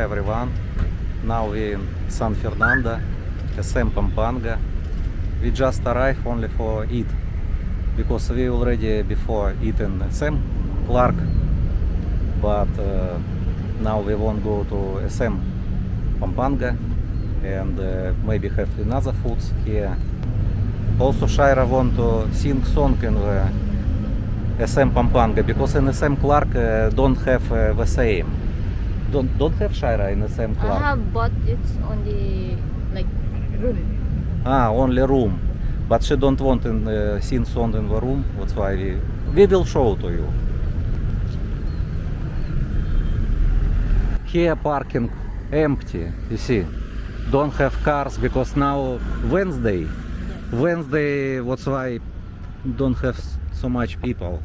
Hi everyone. Now we in San Fernando, SM Pampanga. We just arrived only for eat because we already before eaten SM Clark, but now we won't go to SM Pampanga and maybe have another foods here. Also Shaira want to sing song in the SM Pampanga because in SM Clark don't have the same. Don't have Shaira in SM Clark. I have, but it's only like room. Only room. But she don't want to sing song in the room. That's why we will show to you. Here parking empty. You see, don't have cars because now Wednesday. Wednesday, that's why don't have so much people.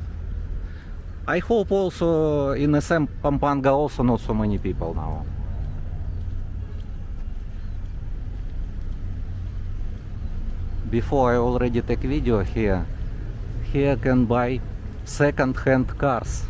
I hope also in SM Pampanga also not so many people now. Before I already take video here. Here can buy second-hand cars.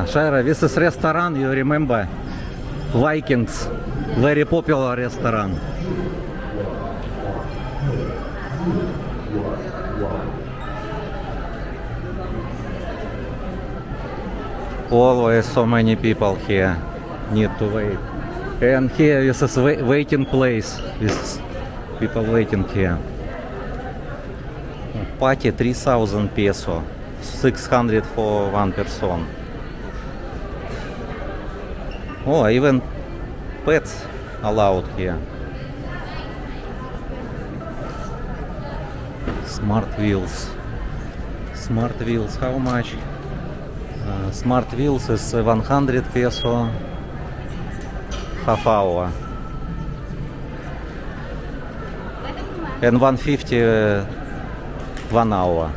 Shaira, this is restaurant, you remember? Vikings, very popular restaurant. Always so many people here need to wait. And here this is waiting place. This is people waiting here. Party 3,000 peso, 600 for one person. Oh, even pets allowed here. Smart wheels. Smart wheels, how much? Smart wheels is 100 peso half hour. And 150 1 hour.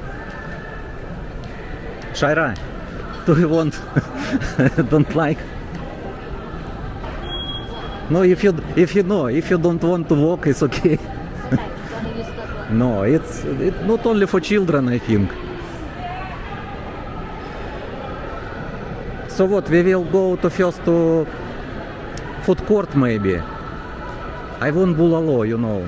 Shaira, do you want? Don't like? No, if you don't want to walk, it's okay. No, it's not only for children, I think. So what? We will go to first to food court maybe. I want bulalo, you know.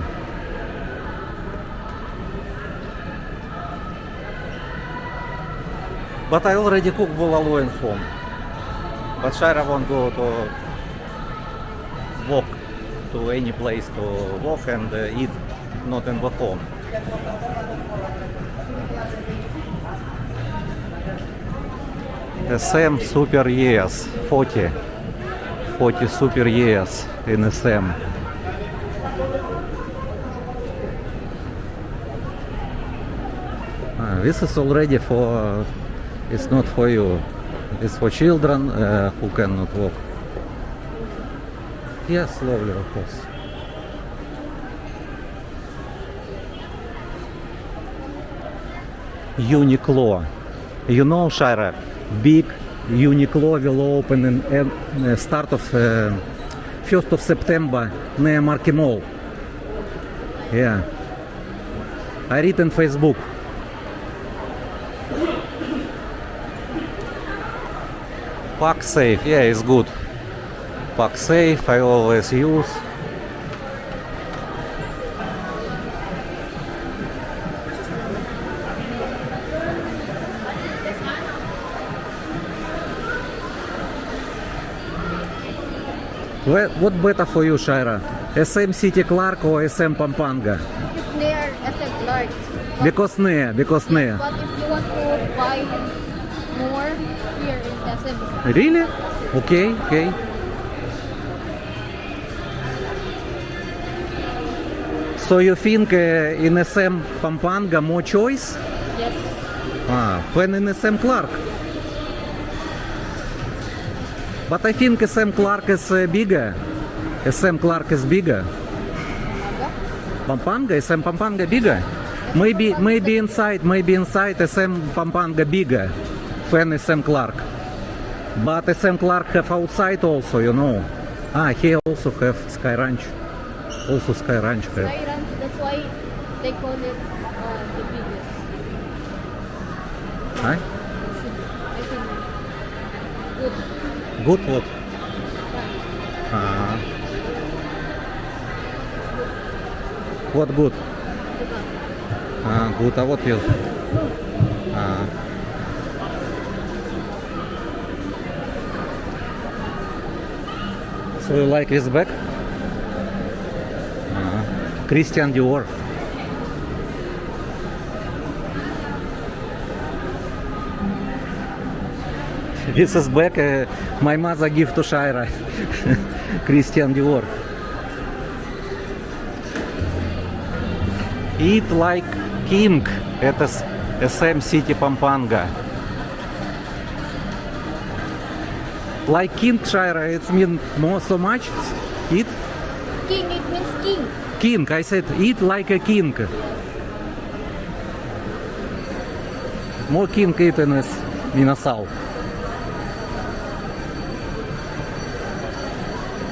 But I already cook bulalo in home. But Shaira won't go to walk to any place to walk and eat, not in the home. SM super years, 40 super years in SM. This is already for, it's not for you, it's for children who cannot walk. Yes, slowly, of course. Uniqlo. You know, Shaira, big Uniqlo will open in start of 1st of September near Market Mall. Yeah. I read in Facebook. Pack safe, yeah, it's good. Pack safe, I always use. What better for you, Shaira? SM City Clark or SM Pampanga? It's near SM Clark. Because near. But if you want to buy more here in SM. Really? Okay. So you think in SM Pampanga more choice? Yes. When in SM Clark. But I think SM Clark is bigger. SM Clark is bigger. Pampanga, SM Pampanga bigger. Maybe inside SM Pampanga bigger than SM Clark. But SM Clark have outside also, you know. He also have Sky Ranch. Also Sky Ranch have. Sky Ranch, that's why they call it the biggest. Huh? I think good. Good what? What good? Good. А what you? So you like this bag? Christian Dior. This is bag my mother give to Shaira. Christian Dior. Eat like king. Это SM City Pampanga. Like king, Shaira, it means more so much. Eat King, it means king. king. I said eat like a king. More king eaten is Minasal.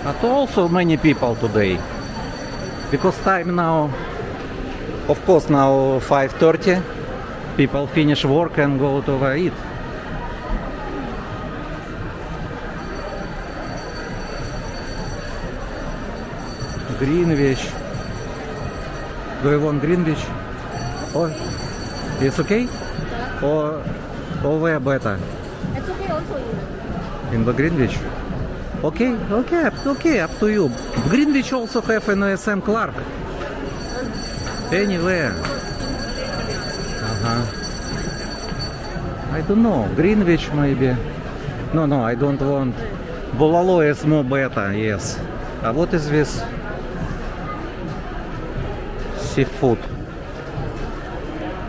But also many people today. Because time now, of course now 5:30. People finish work and go to eat. Greenwich. Do you want Greenwich? Oh, it's okay? Or where better? It's okay also. In the Greenwich? Okay, up to you. Greenwich also have an SM Clark. Anywhere. I don't know. Greenwich maybe. No, I don't want. Bolalo is more better, yes. What is this? Seafood.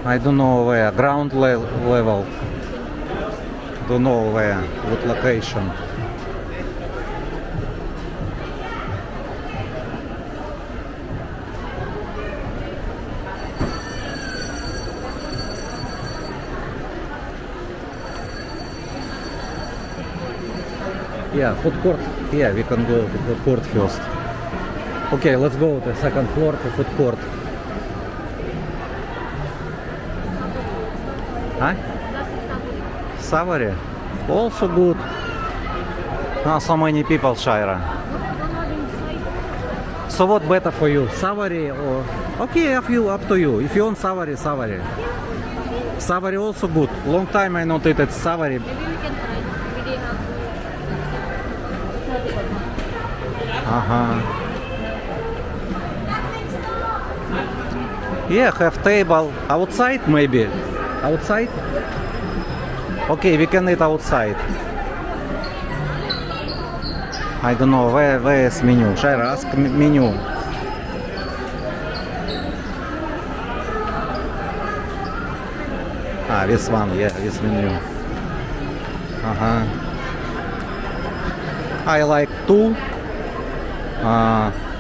I don't know where. Ground level. Don't know where. What location. Yeah, food court. Yeah, we can go to food court first. Okay, let's go to second floor to food court. Huh? Savory? Also good. So many people, Shaira. So what better for you? Savory or... Okay, up to you. If you want Savory. Savory also good. Long time I not eat Savory. Maybe we can try. Maybe they have. Yeah, have table outside maybe. Outside? Okay, we can eat outside. I don't know where is menu. Shaira, ask menu. This one, yeah, this menu. I like two.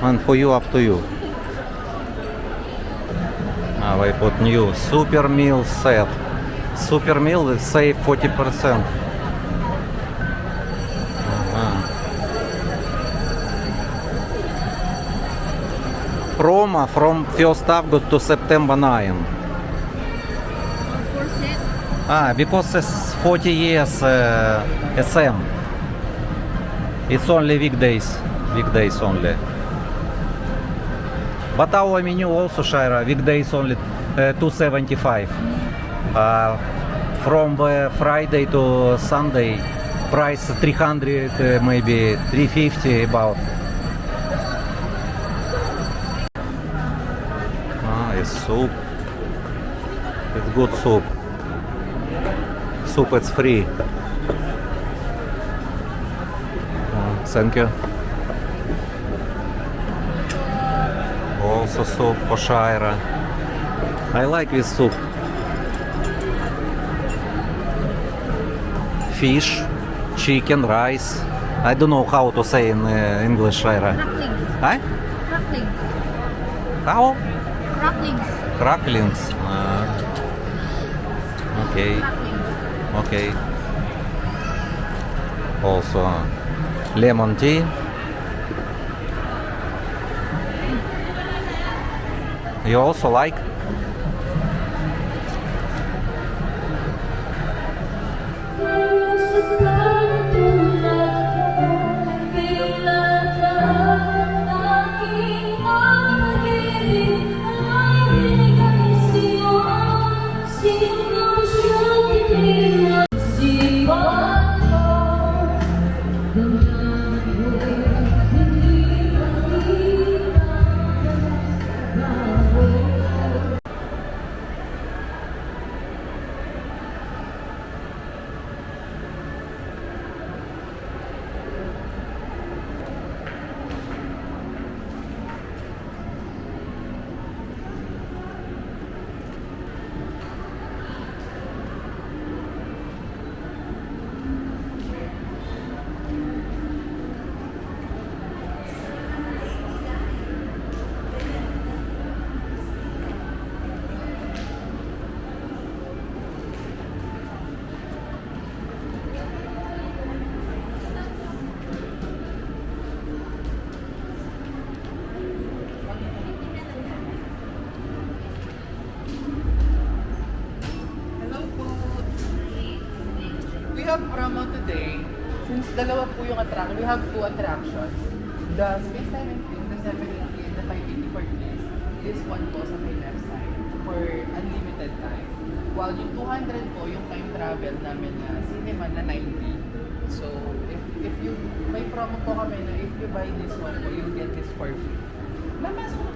And for you, up to you. I put new super meal set. Super meal is save 40%. Promo from 1st August to September 9. Because it's 40 years SM. It's only weekdays only. But our menu also, Shaira, weekdays only 275. From Friday to Sunday, price 300, maybe 350 about. It's soup. It's good soup. Soup it's free. Thank you. Oh, also soup for Shaira. I like this soup. Fish, chicken, rice. I don't know how to say in English, Shaira. Cracklings. Huh? Cracklings. How? Cracklings. Cracklings. Okay. Cracklings. Okay. Also lemon tea. You also like? We have promo today. Since dalawa po yung attraction, we have 2 attractions. The Space Time and Film, the 780 and the 580 for kids. This one po sa may left side for unlimited time. While yung 200 po, yung time travel namin na cinema na 90. So, if you, may promo po kami na if you buy this one po, you'll get this for free. Lamas po.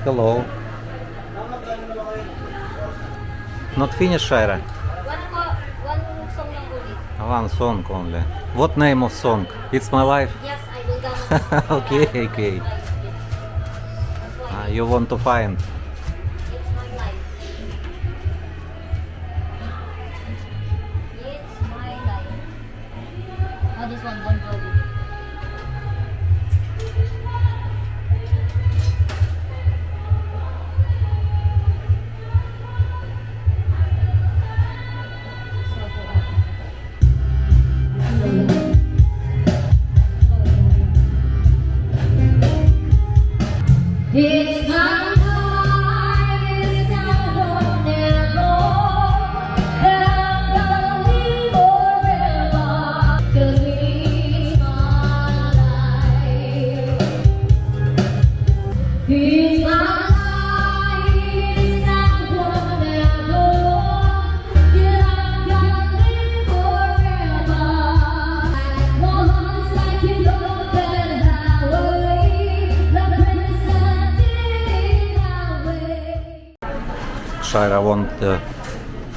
Hello. Not finished, Shaira? One song lang ulit. One song only. What name of song? It's my life? Yes, I will download. Okay, okay. You want to find? It's my life. It's my life. Oh, this one, Bon Jovi. It's my life, it's our never, and I'm gonna live forever, 'cause it's my life. It's my life, it's our never, and I'm gonna live forever. Once like you know that highway, the present in our way. Shaira want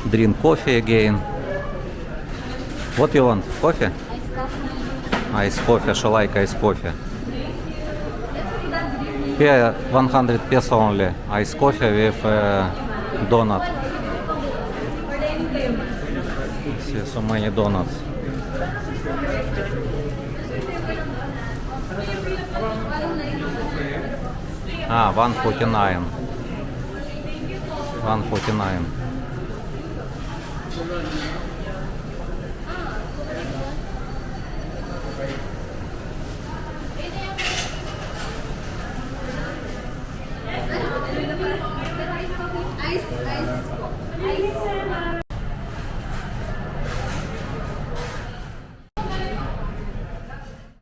drink coffee again. What you want? Coffee? Ice coffee. She like ice coffee. Here 100 peso only. Ice coffee with donut. See so many donuts. Ah, 149. 149. Ice po. Ice.